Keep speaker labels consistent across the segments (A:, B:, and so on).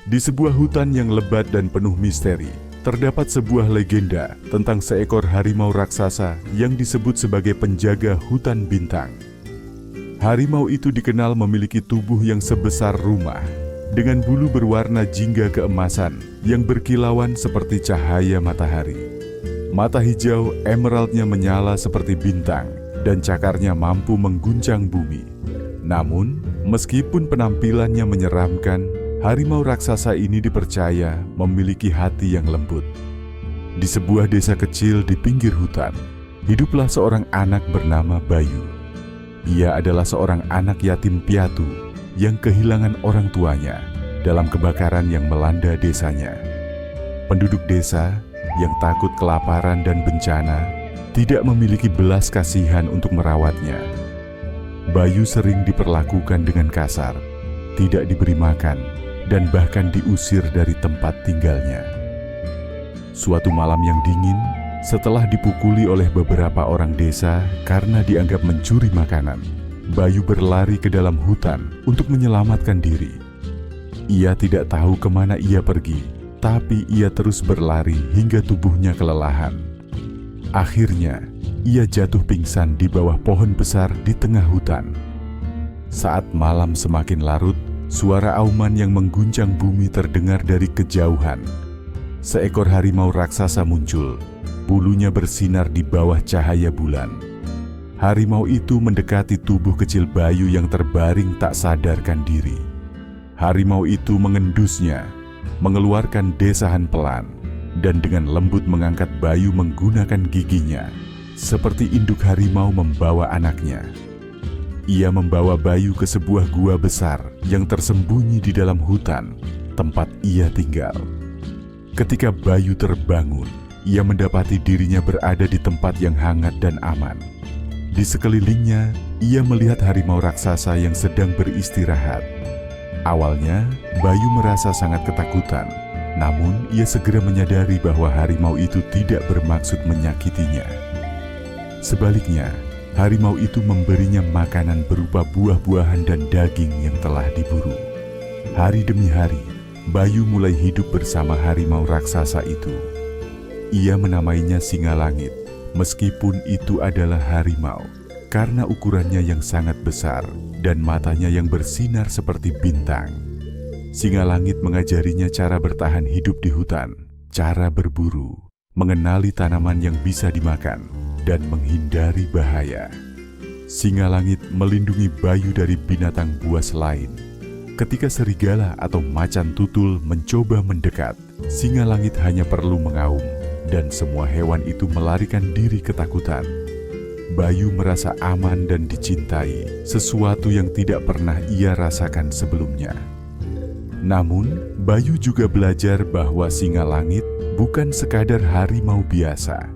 A: Di sebuah hutan yang lebat dan penuh misteri, terdapat sebuah legenda tentang seekor harimau raksasa yang disebut sebagai penjaga hutan bintang. Harimau itu dikenal memiliki tubuh yang sebesar rumah, dengan bulu berwarna jingga keemasan yang berkilauan seperti cahaya matahari. Mata hijau emeraldnya menyala seperti bintang, dan cakarnya mampu mengguncang bumi. Namun, meskipun penampilannya menyeramkan, harimau raksasa ini dipercaya memiliki hati yang lembut. Di sebuah desa kecil di pinggir hutan, hiduplah seorang anak bernama Bayu. Ia adalah seorang anak yatim piatu yang kehilangan orang tuanya dalam kebakaran yang melanda desanya. Penduduk desa yang takut kelaparan dan bencana tidak memiliki belas kasihan untuk merawatnya. Bayu sering diperlakukan dengan kasar, tidak diberi makan, dan bahkan diusir dari tempat tinggalnya. Suatu malam yang dingin, setelah dipukuli oleh beberapa orang desa karena dianggap mencuri makanan, Bayu berlari ke dalam hutan untuk menyelamatkan diri. Ia tidak tahu kemana ia pergi, tapi ia terus berlari hingga tubuhnya kelelahan. Akhirnya, ia jatuh pingsan di bawah pohon besar di tengah hutan. Saat malam semakin larut, suara auman yang mengguncang bumi terdengar dari kejauhan. Seekor harimau raksasa muncul, bulunya bersinar di bawah cahaya bulan. Harimau itu mendekati tubuh kecil Bayu yang terbaring tak sadarkan diri. Harimau itu mengendusnya, mengeluarkan desahan pelan, dan dengan lembut mengangkat Bayu menggunakan giginya, seperti induk harimau membawa anaknya. Ia membawa Bayu ke sebuah gua besar yang tersembunyi di dalam hutan, tempat ia tinggal. Ketika Bayu terbangun, ia mendapati dirinya berada di tempat yang hangat dan aman. Di sekelilingnya, ia melihat harimau raksasa yang sedang beristirahat. Awalnya, Bayu merasa sangat ketakutan, namun ia segera menyadari bahwa harimau itu tidak bermaksud menyakitinya. Sebaliknya, harimau itu memberinya makanan berupa buah-buahan dan daging yang telah diburu. Hari demi hari, Bayu mulai hidup bersama harimau raksasa itu. Ia menamainya Singa Langit, meskipun itu adalah harimau, karena ukurannya yang sangat besar dan matanya yang bersinar seperti bintang. Singa Langit mengajarinya cara bertahan hidup di hutan, cara berburu, mengenali tanaman yang bisa dimakan, dan menghindari bahaya. Singa Langit melindungi Bayu dari binatang buas lain. Ketika serigala atau macan tutul mencoba mendekat, Singa Langit hanya perlu mengaum, dan semua hewan itu melarikan diri ketakutan. Bayu merasa aman dan dicintai, sesuatu yang tidak pernah ia rasakan sebelumnya. Namun, Bayu juga belajar bahwa Singa Langit bukan sekadar harimau biasa.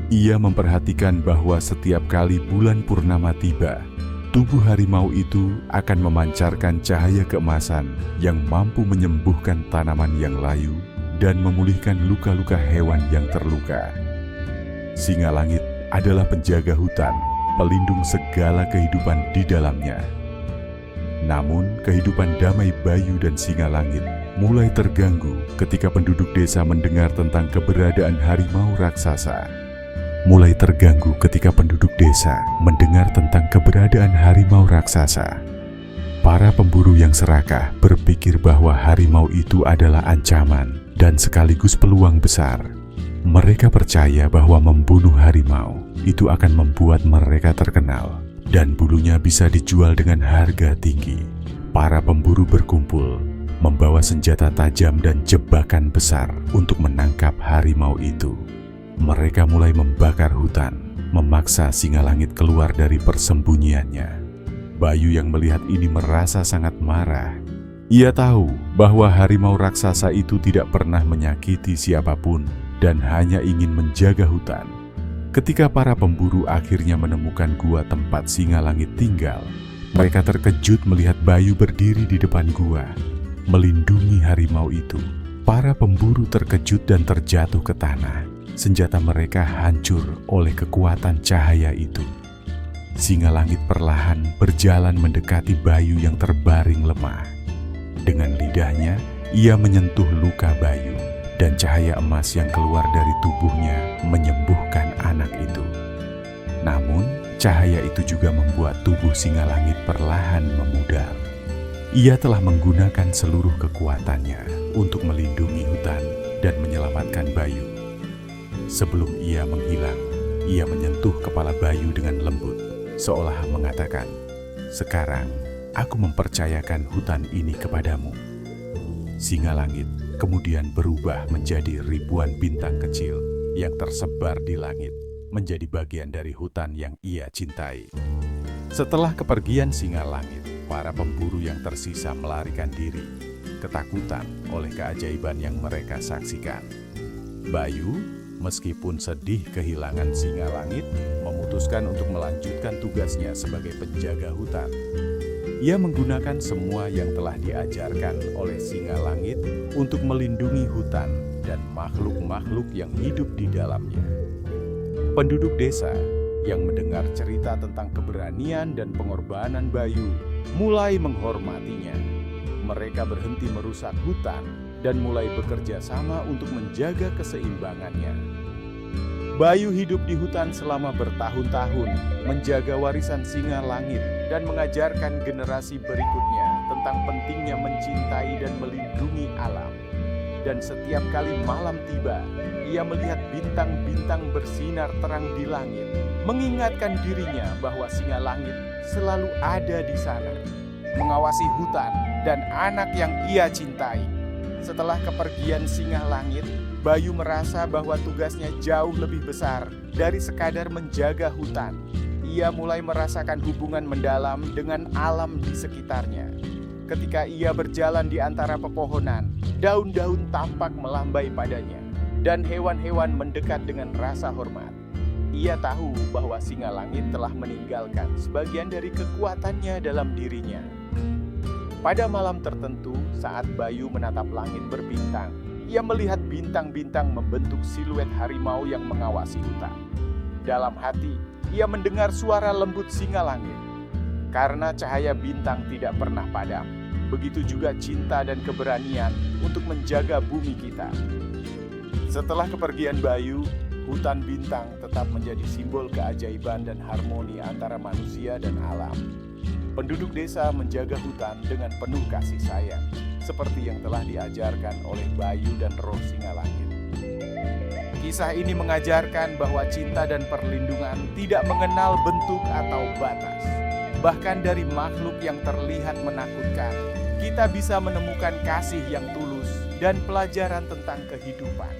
A: Ia memperhatikan bahwa setiap kali bulan purnama tiba, tubuh harimau itu akan memancarkan cahaya keemasan yang mampu menyembuhkan tanaman yang layu dan memulihkan luka-luka hewan yang terluka. Singa Langit adalah penjaga hutan, pelindung segala kehidupan di dalamnya. Namun, kehidupan damai Bayu dan Singa Langit mulai terganggu ketika penduduk desa mendengar tentang keberadaan harimau raksasa. Para pemburu yang serakah berpikir bahwa harimau itu adalah ancaman dan sekaligus peluang besar. Mereka percaya bahwa membunuh harimau itu akan membuat mereka terkenal dan bulunya bisa dijual dengan harga tinggi. Para pemburu berkumpul, membawa senjata tajam dan jebakan besar untuk menangkap harimau itu. Mereka mulai membakar hutan, memaksa Singa Langit keluar dari persembunyiannya. Bayu yang melihat ini merasa sangat marah. Ia tahu bahwa harimau raksasa itu tidak pernah menyakiti siapapun dan hanya ingin menjaga hutan. Ketika para pemburu akhirnya menemukan gua tempat Singa Langit tinggal, mereka terkejut melihat Bayu berdiri di depan gua, melindungi harimau itu. Para pemburu terkejut dan terjatuh ke tanah. Senjata mereka hancur oleh kekuatan cahaya itu. Singa Langit perlahan berjalan mendekati Bayu yang terbaring lemah. Dengan lidahnya, Ia menyentuh luka Bayu, dan cahaya emas yang keluar dari tubuhnya menyembuhkan anak itu. Namun, cahaya itu juga membuat tubuh Singalangit perlahan memudar. Ia telah menggunakan seluruh kekuatannya untuk melindungi hutan dan menyelamatkan Bayu. Sebelum ia menghilang, ia menyentuh kepala Bayu dengan lembut, seolah mengatakan, "Sekarang aku mempercayakan hutan ini kepadamu." Singalangit kemudian berubah menjadi ribuan bintang kecil yang tersebar di langit, menjadi bagian dari hutan yang ia cintai. Setelah kepergian Singalangit, para pemburu yang tersisa melarikan diri, ketakutan oleh keajaiban yang mereka saksikan. Bayu, meskipun sedih kehilangan Singalangit, memutuskan untuk melanjutkan tugasnya sebagai penjaga hutan. Ia menggunakan semua yang telah diajarkan oleh Singalangit untuk melindungi hutan dan makhluk-makhluk yang hidup di dalamnya. Penduduk desa yang mendengar cerita tentang keberanian dan pengorbanan Bayu mulai menghormatinya. Mereka berhenti merusak hutan dan mulai bekerja sama untuk menjaga keseimbangannya. Bayu hidup di hutan selama bertahun-tahun, menjaga warisan Singalangit dan mengajarkan generasi berikutnya tentang pentingnya mencintai dan melindungi alam. Dan setiap kali malam tiba, ia melihat bintang-bintang bersinar terang di langit, mengingatkan dirinya bahwa Singalangit selalu ada di sana, mengawasi hutan dan anak yang ia cintai. Setelah kepergian Singalangit, Bayu merasa bahwa tugasnya jauh lebih besar dari sekadar menjaga hutan. Ia mulai merasakan hubungan mendalam dengan alam di sekitarnya. Ketika ia berjalan di antara pepohonan, daun-daun tampak melambai padanya, dan hewan-hewan mendekat dengan rasa hormat. Ia tahu bahwa Singalangit telah meninggalkan sebagian dari kekuatannya dalam dirinya. Pada malam tertentu, saat Bayu menatap langit berbintang, ia melihat bintang-bintang membentuk siluet harimau yang mengawasi hutan. Dalam hati, ia mendengar suara lembut Singalangit. Karena cahaya bintang tidak pernah padam, begitu juga cinta dan keberanian untuk menjaga bumi kita. Setelah kepergian Bayu, hutan bintang tetap menjadi simbol keajaiban dan harmoni antara manusia dan alam. Penduduk desa menjaga hutan dengan penuh kasih sayang, seperti yang telah diajarkan oleh Bayu dan roh Singalangit. Kisah ini mengajarkan bahwa cinta dan perlindungan tidak mengenal bentuk atau batas. Bahkan dari makhluk yang terlihat menakutkan, kita bisa menemukan kasih yang tulus dan pelajaran tentang kehidupan.